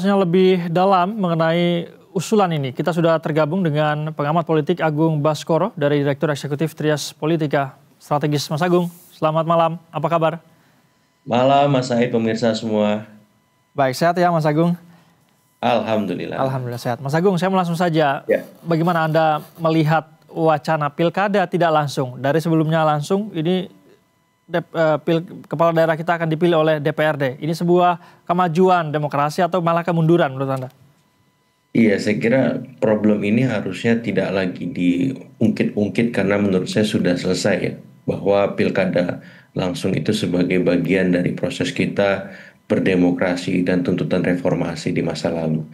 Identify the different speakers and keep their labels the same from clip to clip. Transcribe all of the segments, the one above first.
Speaker 1: membahasnya lebih dalam mengenai usulan ini, kita sudah tergabung dengan pengamat politik Agung Baskoro dari Direktur Eksekutif Trias Politika Strategis. Mas Agung, selamat malam. Apa kabar?
Speaker 2: Malam Mas Said, pemirsa semua.
Speaker 1: Baik, sehat ya Mas Agung?
Speaker 2: Alhamdulillah.
Speaker 1: Alhamdulillah sehat. Mas Agung, saya mau langsung saja.
Speaker 2: Ya,
Speaker 1: Bagaimana Anda melihat wacana pilkada tidak langsung? Dari sebelumnya langsung, ini kepala daerah kita akan dipilih oleh DPRD. Ini sebuah kemajuan demokrasi atau malah kemunduran menurut Anda?
Speaker 2: iya saya kira problem ini harusnya tidak lagi diungkit-ungkit karena menurut saya sudah selesai ya. Bahwa pilkada langsung itu sebagai bagian dari proses kita berdemokrasi dan tuntutan reformasi di masa lalu.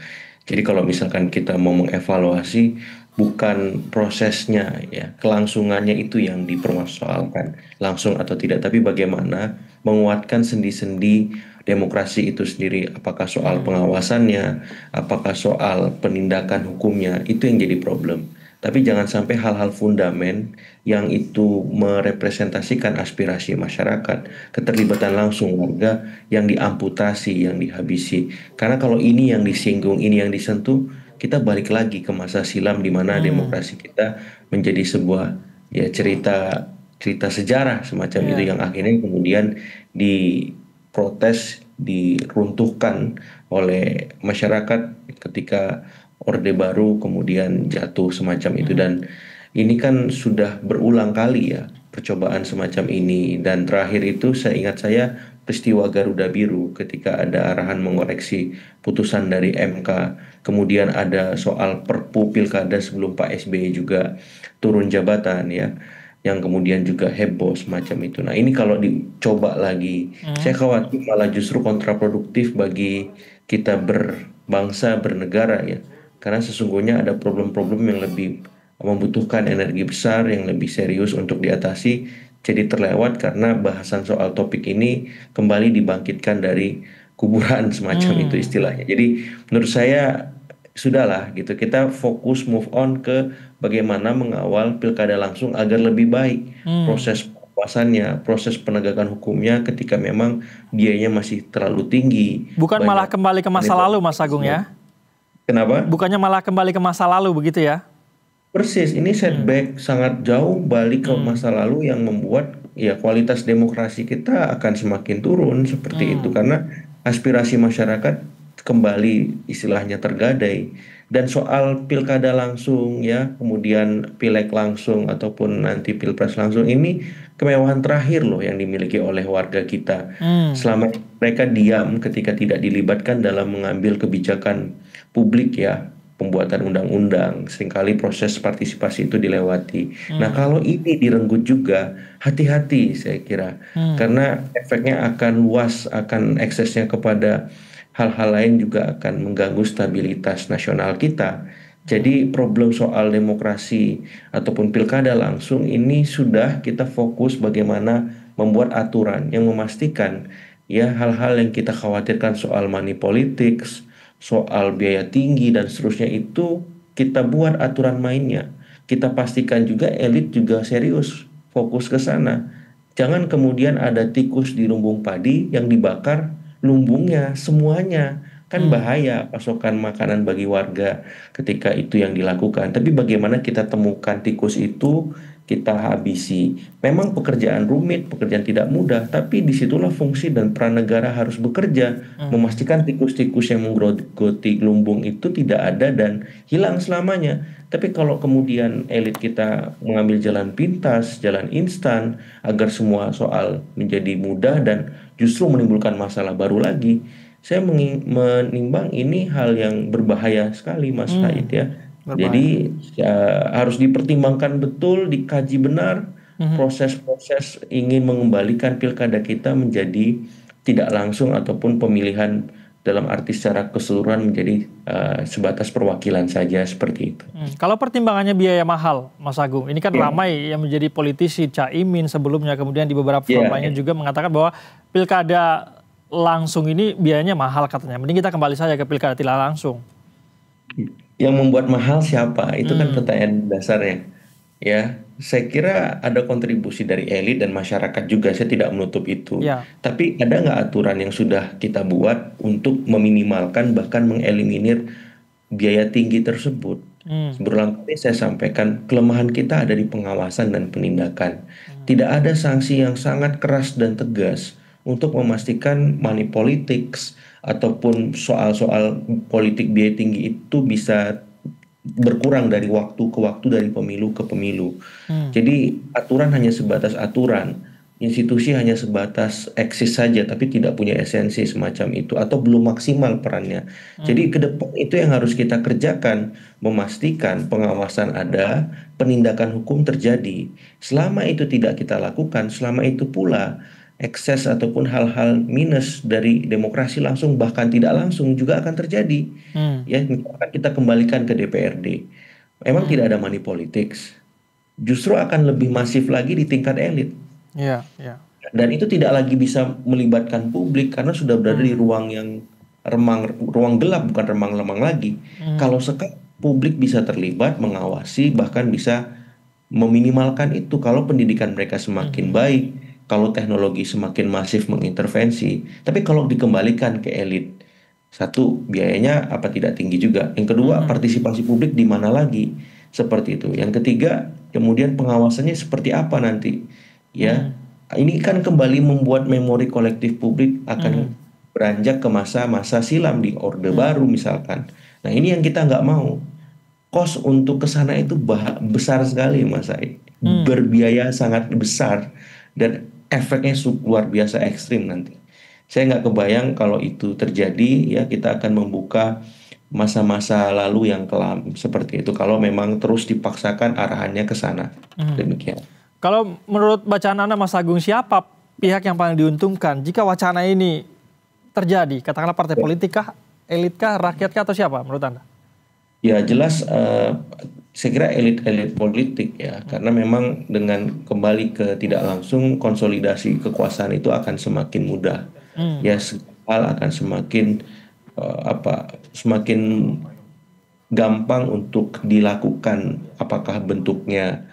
Speaker 2: Jadi kalau misalkan kita mau mengevaluasi bukan prosesnya ya, kelangsungannya itu yang dipermasalahkan langsung atau tidak, tapi bagaimana menguatkan sendi-sendi demokrasi itu sendiri, apakah soal pengawasannya, apakah soal penindakan hukumnya, itu yang jadi problem. Tapi jangan sampai hal-hal fundamen yang itu merepresentasikan aspirasi masyarakat, keterlibatan langsung warga yang diamputasi, yang dihabisi. Karena kalau ini yang disinggung, ini yang disentuh, kita balik lagi ke masa silam di mana
Speaker 1: Hmm,
Speaker 2: demokrasi kita menjadi sebuah ya cerita cerita sejarah semacam itu
Speaker 1: ya.
Speaker 2: yang akhirnya kemudian diprotes, diruntuhkan oleh masyarakat ketika Orde Baru kemudian jatuh semacam itu.
Speaker 1: Mhm.
Speaker 2: Dan ini kan sudah berulang kali ya percobaan semacam ini, dan terakhir itu saya ingat saya peristiwa Garuda Biru ketika ada arahan mengoreksi putusan dari MK, kemudian ada soal Perpu Pilkada sebelum Pak SBY juga turun jabatan ya, yang kemudian juga heboh semacam itu. Nah, ini kalau dicoba lagi, saya
Speaker 1: Hmm.
Speaker 2: khawatir malah justru kontraproduktif bagi kita berbangsa, bernegara ya. Karena sesungguhnya ada problem-problem yang lebih membutuhkan energi besar, yang lebih serius untuk diatasi. Jadi terlewat karena bahasan soal topik ini kembali dibangkitkan dari kuburan semacam itu
Speaker 1: Hmm.
Speaker 2: istilahnya. Jadi menurut saya sudahlah gitu, kita fokus move on ke bagaimana mengawal pilkada langsung agar lebih baik
Speaker 1: Hmm.
Speaker 2: proses pengawasannya, proses penegakan hukumnya ketika memang biayanya masih terlalu tinggi,
Speaker 1: Bukan malah
Speaker 2: banyak
Speaker 1: kembali ke masa lalu Mas Agung
Speaker 2: manipulasi.
Speaker 1: ya?
Speaker 2: Kenapa?
Speaker 1: Bukannya malah kembali ke masa lalu begitu ya?
Speaker 2: Persis, ini
Speaker 1: Hmm.
Speaker 2: setback sangat jauh balik ke
Speaker 1: Hmm.
Speaker 2: masa lalu yang membuat ya kualitas demokrasi kita akan semakin turun seperti itu
Speaker 1: Hmm.
Speaker 2: karena aspirasi masyarakat kembali istilahnya tergadai. Dan soal pilkada langsung ya, kemudian pileg langsung ataupun nanti pilpres langsung, ini kemewahan terakhir loh yang dimiliki oleh warga kita.
Speaker 1: Hmm.
Speaker 2: Selama ini mereka diam ketika tidak dilibatkan dalam mengambil kebijakan publik ya, pembuatan undang-undang, seringkali proses partisipasi itu dilewati. Nah,
Speaker 1: Hmm.
Speaker 2: kalau ini direnggut juga, hati-hati saya kira,
Speaker 1: Hmm.
Speaker 2: karena efeknya akan luas, akan eksesnya kepada hal-hal lain juga akan mengganggu stabilitas nasional kita. Jadi problem soal demokrasi ataupun pilkada langsung ini sudah kita fokus bagaimana membuat aturan yang memastikan ya hal-hal yang kita khawatirkan soal money politics, soal biaya tinggi dan seterusnya itu kita buat aturan mainnya. Kita pastikan juga elit juga serius fokus ke sana. Jangan kemudian ada tikus di lumbung padi yang dibakar lumbungnya semuanya. Kan
Speaker 1: Hmm.
Speaker 2: bahaya pasokan makanan bagi warga ketika itu yang dilakukan. Tapi bagaimana kita temukan tikus itu, kita habisi. Memang pekerjaan rumit, pekerjaan tidak mudah, tapi disitulah fungsi dan peran negara harus bekerja,
Speaker 1: Hmm.
Speaker 2: memastikan tikus-tikus yang menggerogoti lumbung itu tidak ada dan hilang selamanya. Tapi kalau kemudian elit kita mengambil jalan pintas, jalan instan, agar semua soal menjadi mudah dan justru menimbulkan masalah baru lagi, saya menimbang ini hal yang berbahaya sekali, Mas Said
Speaker 1: Hmm.
Speaker 2: ya.
Speaker 1: Berbahaya.
Speaker 2: Jadi ya, harus dipertimbangkan betul, dikaji benar
Speaker 1: Mhm.
Speaker 2: proses-proses ingin mengembalikan pilkada kita menjadi tidak langsung ataupun pemilihan dalam arti secara keseluruhan menjadi sebatas perwakilan saja seperti itu.
Speaker 1: Kalau pertimbangannya biaya mahal, Mas Agung, ini kan
Speaker 2: Ya,
Speaker 1: ramai yang menjadi politisi Caimin sebelumnya, kemudian di beberapa forum
Speaker 2: ya,
Speaker 1: lainnya juga mengatakan bahwa pilkada langsung ini biayanya mahal katanya. Mending kita kembali saja ke pilkada tidak langsung.
Speaker 2: yang membuat mahal siapa? Itu kan
Speaker 1: Hmm.
Speaker 2: pertanyaan dasarnya. ya, saya kira ada kontribusi dari elit dan masyarakat juga, saya tidak menutup itu.
Speaker 1: Ya.
Speaker 2: Tapi ada nggak aturan yang sudah kita buat untuk meminimalkan bahkan mengeliminir biaya tinggi tersebut?
Speaker 1: Hmm.
Speaker 2: Berulang kali saya sampaikan, kelemahan kita ada di pengawasan dan penindakan.
Speaker 1: Hmm.
Speaker 2: Tidak ada sanksi yang sangat keras dan tegas untuk memastikan money politics ataupun soal-soal politik biaya tinggi itu bisa berkurang dari waktu ke waktu, dari pemilu ke pemilu.
Speaker 1: Hmm.
Speaker 2: Jadi aturan hanya sebatas aturan, institusi hanya sebatas eksis saja, tapi tidak punya esensi semacam itu, atau belum maksimal perannya.
Speaker 1: Hmm.
Speaker 2: Jadi ke depan itu yang harus kita kerjakan, memastikan pengawasan ada, penindakan hukum terjadi. Selama itu tidak kita lakukan, selama itu pula ekses ataupun hal-hal minus dari demokrasi langsung bahkan tidak langsung juga akan terjadi.
Speaker 1: Hmm.
Speaker 2: Ya, misalkan kita kembalikan ke DPRD. Memang
Speaker 1: Hmm.
Speaker 2: tidak ada money politics, justru akan lebih masif lagi di tingkat elit.
Speaker 1: Ya, ya.
Speaker 2: Dan itu tidak lagi bisa melibatkan publik karena sudah berada di
Speaker 1: Hmm.
Speaker 2: ruang yang remang, ruang gelap, bukan remang-remang lagi.
Speaker 1: Hmm.
Speaker 2: Kalau sekarang publik bisa terlibat, mengawasi, bahkan bisa meminimalkan itu kalau pendidikan mereka semakin
Speaker 1: Hmm.
Speaker 2: baik, kalau teknologi semakin masif mengintervensi. Tapi kalau dikembalikan ke elit, satu, biayanya apa tidak tinggi juga. Yang kedua,
Speaker 1: Hmm.
Speaker 2: partisipasi publik di mana lagi? Seperti itu. Yang ketiga, kemudian pengawasannya seperti apa nanti? Ya,
Speaker 1: Hmm.
Speaker 2: ini kan kembali membuat memori kolektif publik
Speaker 1: Hmm.
Speaker 2: akan beranjak ke masa-masa silam di Orde
Speaker 1: Hmm.
Speaker 2: Baru misalkan. Nah, ini yang kita nggak mau. Kos untuk ke sana itu besar sekali, Mas Said.
Speaker 1: Hmm.
Speaker 2: Berbiaya sangat besar dan efeknya luar biasa ekstrim nanti. Saya nggak kebayang kalau itu terjadi, ya kita akan membuka masa-masa lalu yang kelam seperti itu kalau memang terus dipaksakan arahannya ke sana.
Speaker 1: Hmm.
Speaker 2: Demikian.
Speaker 1: Kalau menurut bacaan Anda, Mas Agung, siapa pihak yang paling diuntungkan jika wacana ini terjadi? Katakanlah partai politik kah, elit kah, rakyat kah, atau siapa menurut Anda?
Speaker 2: Ya jelas, saya kira elit-elit politik ya, karena memang dengan kembali ke tidak langsung konsolidasi kekuasaan itu akan semakin mudah.
Speaker 1: Hmm.
Speaker 2: Ya, segala hal akan semakin semakin gampang untuk dilakukan. Apakah bentuknya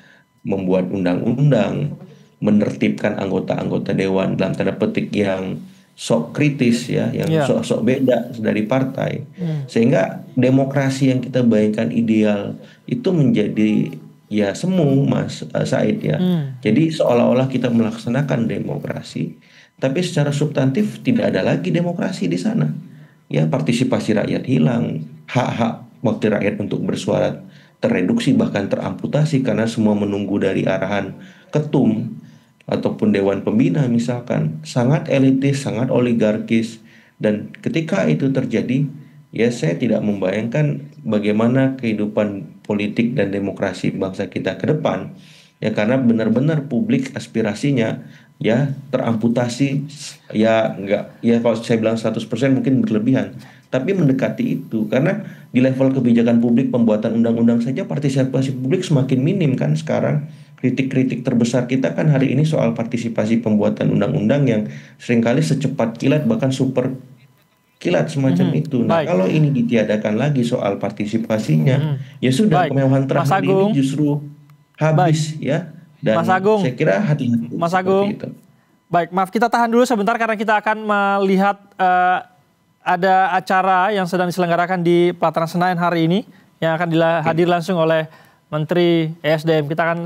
Speaker 2: membuat undang-undang, menertibkan anggota-anggota dewan dalam tanda petik yang sok kritis ya, yang
Speaker 1: Ya.
Speaker 2: sok-sok beda dari partai,
Speaker 1: Hmm.
Speaker 2: sehingga demokrasi yang kita bayangkan ideal itu menjadi ya semu, Mas Said ya.
Speaker 1: Hmm.
Speaker 2: Jadi seolah-olah kita melaksanakan demokrasi, tapi secara substantif tidak ada lagi demokrasi di sana. Ya, partisipasi rakyat hilang, hak-hak wakil rakyat untuk bersuara tereduksi bahkan teramputasi karena semua menunggu dari arahan ketum ataupun dewan pembina misalkan, sangat elitis, sangat oligarkis. Dan ketika itu terjadi, ya saya tidak membayangkan bagaimana kehidupan politik dan demokrasi bangsa kita ke depan. Ya karena benar-benar publik aspirasinya ya teramputasi, ya enggak, ya kalau saya bilang 100% mungkin berlebihan, tapi mendekati itu karena di level kebijakan publik pembuatan undang-undang saja partisipasi publik semakin minim kan sekarang. Kritik-kritik terbesar kita kan hari ini soal partisipasi pembuatan undang-undang yang seringkali secepat kilat bahkan super kilat semacam
Speaker 1: Hmm.
Speaker 2: itu. Nah,
Speaker 1: Baik.
Speaker 2: kalau ini ditiadakan lagi soal partisipasinya,
Speaker 1: Hmm.
Speaker 2: ya sudah
Speaker 1: Baik,
Speaker 2: kemewahan
Speaker 1: Mas
Speaker 2: terakhir ini
Speaker 1: Agung.
Speaker 2: justru
Speaker 1: Baik,
Speaker 2: habis ya.
Speaker 1: Mas
Speaker 2: Dan
Speaker 1: Agung.
Speaker 2: saya kira hati-hati
Speaker 1: Mas Agung.
Speaker 2: seperti itu.
Speaker 1: Baik, maaf kita tahan dulu sebentar karena kita akan melihat ada acara yang sedang diselenggarakan di Pelataran Senayan hari ini yang akan hadir langsung oleh Menteri ESDM. Kita akan